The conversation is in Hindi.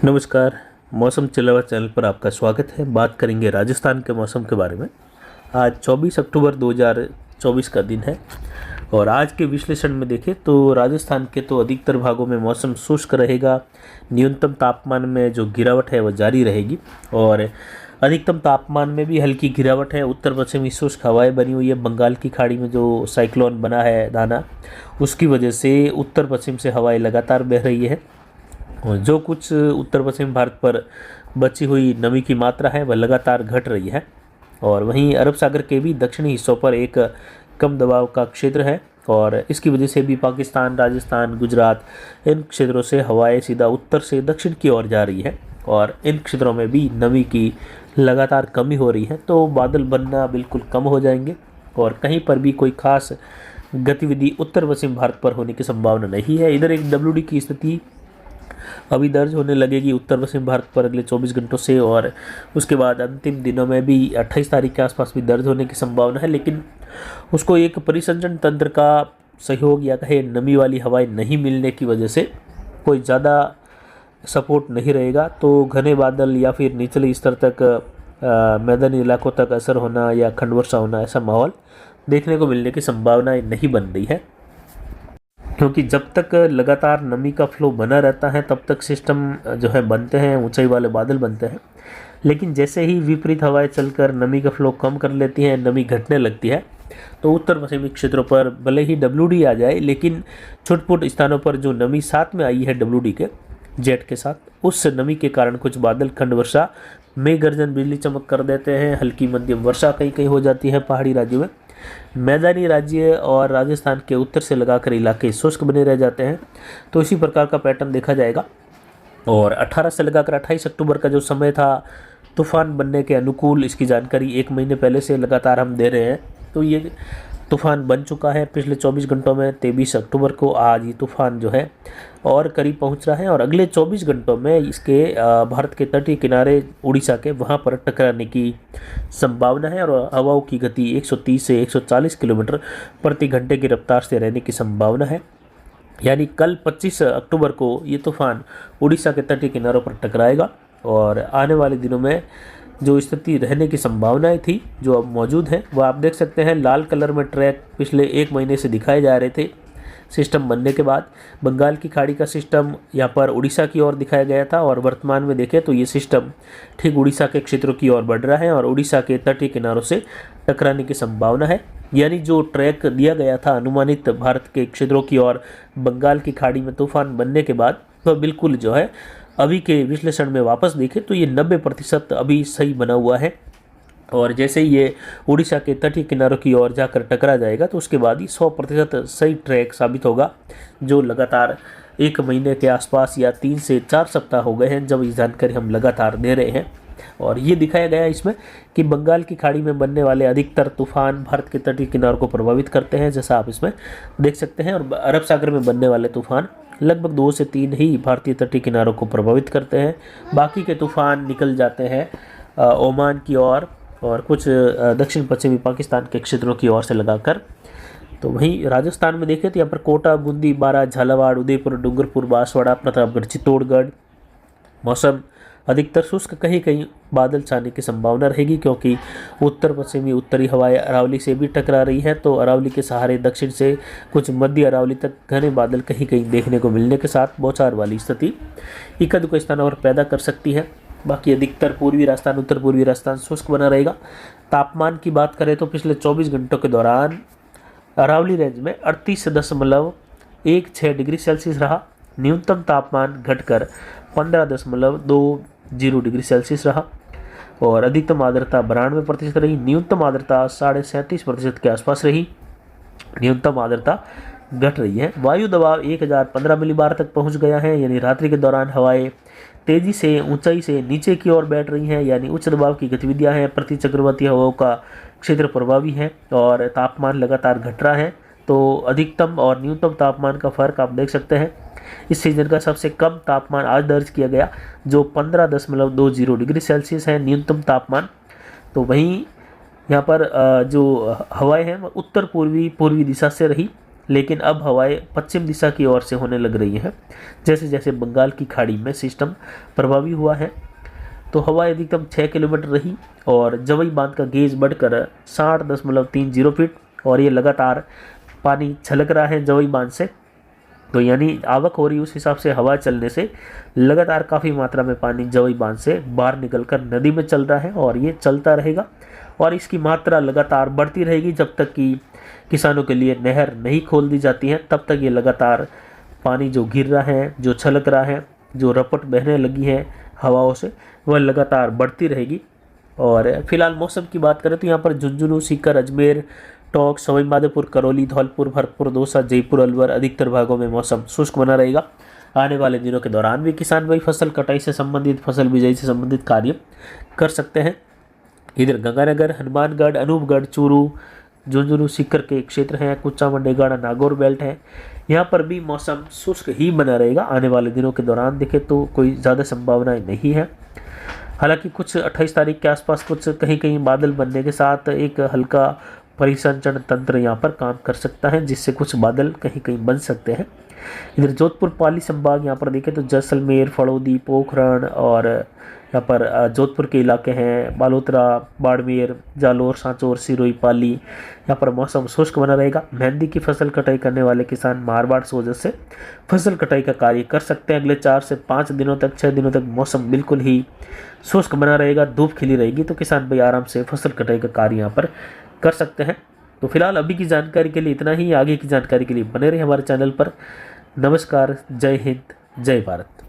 नमस्कार। मौसम चिल्लावा चैनल पर आपका स्वागत है। बात करेंगे राजस्थान के मौसम के बारे में। आज 24 अक्टूबर 2024 का दिन है और आज के विश्लेषण में देखें तो राजस्थान के तो अधिकतर भागों में मौसम शुष्क रहेगा। न्यूनतम तापमान में जो गिरावट है वह जारी रहेगी और अधिकतम तापमान में भी हल्की गिरावट है। उत्तर पश्चिमी शुष्क हवाएं बनी हुई है। बंगाल की खाड़ी में जो साइक्लोन बना है दाना, उसकी वजह से उत्तर पश्चिम से हवाएं लगातार बह रही है और जो कुछ उत्तर पश्चिम भारत पर बची हुई नमी की मात्रा है वह लगातार घट रही है। और वहीं अरब सागर के भी दक्षिणी हिस्सों पर एक कम दबाव का क्षेत्र है और इसकी वजह से भी पाकिस्तान, राजस्थान, गुजरात इन क्षेत्रों से हवाएं सीधा उत्तर से दक्षिण की ओर जा रही है और इन क्षेत्रों में भी नमी की लगातार कमी हो रही है। तो बादल बनना बिल्कुल कम हो जाएंगे और कहीं पर भी कोई खास गतिविधि उत्तर पश्चिम भारत पर होने की संभावना नहीं है। इधर एक WD की स्थिति अभी दर्ज होने लगेगी उत्तर पश्चिम भारत पर अगले 24 घंटों से और उसके बाद अंतिम दिनों में भी 28 तारीख के आसपास भी दर्ज होने की संभावना है। लेकिन उसको एक परिसंचरण तंत्र का सहयोग या कहे नमी वाली हवाएं नहीं मिलने की वजह से कोई ज़्यादा सपोर्ट नहीं रहेगा। तो घने बादल या फिर निचले स्तर तक मैदानी इलाकों तक असर होना या खंड वर्षा होना, ऐसा माहौल देखने को मिलने की संभावना नहीं बन रही है, क्योंकि जब तक लगातार नमी का फ्लो बना रहता है तब तक सिस्टम जो है बनते हैं, ऊंचाई वाले बादल बनते हैं। लेकिन जैसे ही विपरीत हवाएं चलकर नमी का फ्लो कम कर लेती हैं, नमी घटने लगती है, तो उत्तर पश्चिमी क्षेत्रों पर भले ही WD आ जाए लेकिन छुटपुट स्थानों पर जो नमी साथ में आई है WD के जेट के साथ, उस नमी के कारण कुछ बादल खंड वर्षा, मेघ गर्जन, बिजली चमक कर देते हैं। हल्की मध्यम वर्षा कहीं कहीं हो जाती है पहाड़ी राज्यों में। मैदानी राज्य और राजस्थान के उत्तर से लगाकर इलाके शुष्क बने रह जाते हैं। तो इसी प्रकार का पैटर्न देखा जाएगा और 18 से लगाकर 28 अक्टूबर का जो समय था तूफान बनने के अनुकूल, इसकी जानकारी एक महीने पहले से लगातार हम दे रहे हैं। तो ये तूफान बन चुका है पिछले 24 घंटों में। 23 अक्टूबर को आज ये तूफान जो है और करीब पहुंच रहा है और अगले 24 घंटों में इसके भारत के तटीय किनारे उड़ीसा के वहां पर टकराने की संभावना है और हवाओं की गति 130 से 140 किलोमीटर प्रति घंटे की रफ्तार से रहने की संभावना है। यानी कल 25 अक्टूबर को ये तूफान उड़ीसा के तटीय किनारों पर टकराएगा और आने वाले दिनों में जो स्थिति रहने की संभावनाएं थी जो अब मौजूद हैं वह आप देख सकते हैं। लाल कलर में ट्रैक पिछले एक महीने से दिखाए जा रहे थे सिस्टम बनने के बाद। बंगाल की खाड़ी का सिस्टम यहाँ पर उड़ीसा की ओर दिखाया गया था और वर्तमान में देखें तो ये सिस्टम ठीक उड़ीसा के क्षेत्रों की ओर बढ़ रहा है और उड़ीसा के तटीय किनारों से टकराने की संभावना है। यानी जो ट्रैक दिया गया था अनुमानित भारत के क्षेत्रों की ओर बंगाल की खाड़ी में तूफान बनने के बाद, तो बिल्कुल जो है अभी के विश्लेषण में वापस देखें तो ये 90% अभी सही बना हुआ है। और जैसे ही ये उड़ीसा के तटीय किनारों की ओर जाकर टकरा जाएगा तो उसके बाद ही 100% सही ट्रैक साबित होगा, जो लगातार एक महीने के आसपास या 3 से 4 सप्ताह हो गए हैं जब ये जानकारी हम लगातार दे रहे हैं। और ये दिखाया गया इसमें कि बंगाल की खाड़ी में बनने वाले अधिकतर तूफान भारत के तटीय किनारों को प्रभावित करते हैं, जैसा आप इसमें देख सकते हैं। और अरब सागर में बनने वाले तूफान लगभग 2 से 3 ही भारतीय तटीय किनारों को प्रभावित करते हैं। बाकी के तूफान निकल जाते हैं ओमान की ओर और कुछ दक्षिण पश्चिमी पाकिस्तान के क्षेत्रों की ओर से लगाकर। तो वहीं राजस्थान में देखें तो यहाँ पर कोटा, बूंदी, बारां, झालावाड़, उदयपुर, डूंगरपुर, बांसवाड़ा, प्रतापगढ़, चित्तौड़गढ़ मौसम अधिकतर शुष्क, कहीं कहीं बादल छाने की संभावना रहेगी क्योंकि उत्तर पश्चिमी उत्तरी हवाएं अरावली से भी टकरा रही हैं। तो अरावली के सहारे दक्षिण से कुछ मध्य अरावली तक घने बादल कहीं कहीं देखने को मिलने के साथ बौछार वाली स्थिति इक्का दुक्का स्थानों पर पैदा कर सकती है। बाकी अधिकतर पूर्वी राजस्थान, उत्तर पूर्वी राजस्थान शुष्क बना रहेगा। तापमान की बात करें तो पिछले 24 घंटों के दौरान अरावली रेंज में 38.16 डिग्री सेल्सियस रहा। न्यूनतम तापमान घटकर 15.20 डिग्री सेल्सियस रहा और अधिकतम आर्द्रता 92% रही। न्यूनतम आर्द्रता 37.5% के आसपास रही। न्यूनतम आर्द्रता घट रही है। वायु दबाव 1015 मिलीबार तक पहुंच गया है। यानी रात्रि के दौरान हवाएं तेजी से ऊंचाई से नीचे की ओर बैठ रही हैं, यानी उच्च दबाव की गतिविधियां हैं। प्रति चक्रवाती हवाओं का क्षेत्र प्रभावी है और तापमान लगातार घट रहा है। तो अधिकतम और न्यूनतम तापमान का फर्क आप देख सकते हैं। इस सीजन का सबसे कम तापमान आज दर्ज किया गया जो 15.20 डिग्री सेल्सियस है न्यूनतम तापमान। तो वहीं यहाँ पर जो हवाएं हैं वो उत्तर पूर्वी दिशा से रही, लेकिन अब हवाएं पश्चिम दिशा की ओर से होने लग रही हैं। जैसे जैसे बंगाल की खाड़ी में सिस्टम प्रभावी हुआ है तो हवा अधिकतम 6 किलोमीटर रही और जवई बांध का गेज बढ़कर 60.30 फीट और ये लगातार पानी छलक रहा है जवई बांध से। तो यानी आवक हो रही उस हिसाब से हवा चलने से लगातार काफ़ी मात्रा में पानी जवई बांध से बाहर निकलकर नदी में चल रहा है और ये चलता रहेगा और इसकी मात्रा लगातार बढ़ती रहेगी जब तक कि किसानों के लिए नहर नहीं खोल दी जाती है। तब तक ये लगातार पानी जो गिर रहा है, जो छलक रहा है, जो रपट बहने लगी है हवाओं से, वह लगातार बढ़ती रहेगी। और फिलहाल मौसम की बात करें तो यहाँ पर झुंझुनू, सीकर, अजमेर, टोंक, सवाई माधोपुर, करौली, धौलपुर, भरतपुर, दौसा, जयपुर, अलवर अधिकतर भागों में मौसम शुष्क बना रहेगा। आने वाले दिनों के दौरान भी किसान भाई फसल कटाई से संबंधित, फसल बिजाई से संबंधित कार्य कर सकते हैं। इधर गंगानगर, हनुमानगढ़, अनूपगढ़, चूरू, झुंझुनू, सीकर के क्षेत्र हैं, कुचा, मंडेगाड़ा, नागौर बेल्ट है, यहाँ पर भी मौसम शुष्क ही बना रहेगा। आने वाले दिनों के दौरान देखें तो कोई ज़्यादा संभावनाएं नहीं है। हालांकि कुछ 28 तारीख के आसपास कुछ कहीं कहीं बादल बनने के साथ एक हल्का परिसंचरण तंत्र यहाँ पर काम कर सकता है, जिससे कुछ बादल कहीं कहीं बन सकते हैं। इधर जोधपुर पाली संभाग यहाँ पर देखें तो जैसलमेर, फड़ौदी, पोखरण और यहाँ पर जोधपुर के इलाके हैं, बालोतरा, बाड़मेर, जालोर, सांचौर, सिरोही, पाली, यहाँ पर मौसम शुष्क बना रहेगा। मेहंदी की फसल कटाई करने वाले किसान मारवाड़ सोजत से फसल कटाई का कार्य कर सकते हैं। अगले 4 से 5 दिनों तक, 6 दिनों तक मौसम बिल्कुल ही शुष्क बना रहेगा, धूप खिली रहेगी, तो किसान भाई आराम से फसल कटाई का कार्य यहाँ पर कर सकते हैं। तो फिलहाल अभी की जानकारी के लिए इतना ही। आगे की जानकारी के लिए बने रहे हमारे चैनल पर। नमस्कार, जय हिंद, जय भारत।